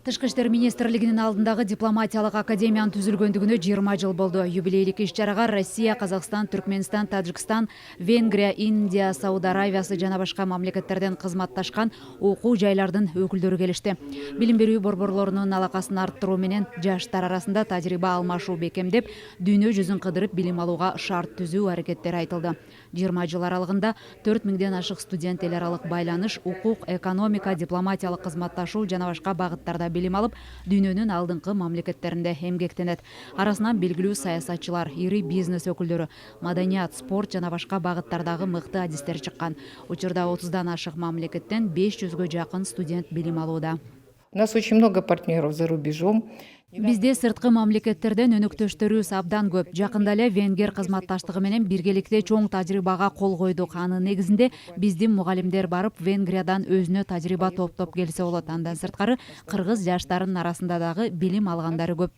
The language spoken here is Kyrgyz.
Тышкы иштер министрлигинин алдындагы дипломатиялык академиянын түзүлгөндүгүнө 20 жыл болду. Юбилейлик иш-чарага Россия, Казакстан, Түркменстан, Тажикстан, Венгрия, Индия, Сауд Аравиясы жана башка мамлекеттерден кызматташкан окуу жайлардын өкүлдөрү келишти. Билим берүү борборлорунун алакасын арттыруу менен жаштар арасында тажрыйба алмашуу бекемдеп, дүйнө жүзүн кыдырып билим алууга шарт түзүү аракеттери айтылды. 20 жыл аралыгында 4000ден ашык студент эл аралык байланыш, укук, экономика, дипломатиялык кызматташуу жана башка багыттарда билим алып, дүйнөнүн алдыңкы мамлекеттеринде эмгектенет. Арасынан белгилүү саясатчылар, ири бизнес өкүлдөрү, маданият, спорт жана башка багыттардагы мыкты адистер чыккан. Учурда 30дан ашык мамлекеттен 500гө жакын студент билим алууда. У нас очень много партнеров за рубежом. Бизде сырткы мамлекеттерден өнөктөштөрүбүз абдан көп. Жакында эле Венгер кызматташтыгы менен биргеликте чоң тажрыйбага кол койдук. Анын негизинде биздин мугалимдер барып Венгриядан өзүнө тажрыйба топтоп келсе болот. Андан сырткары кыргыз жаштарынын арасында дагы билим алгандары көп.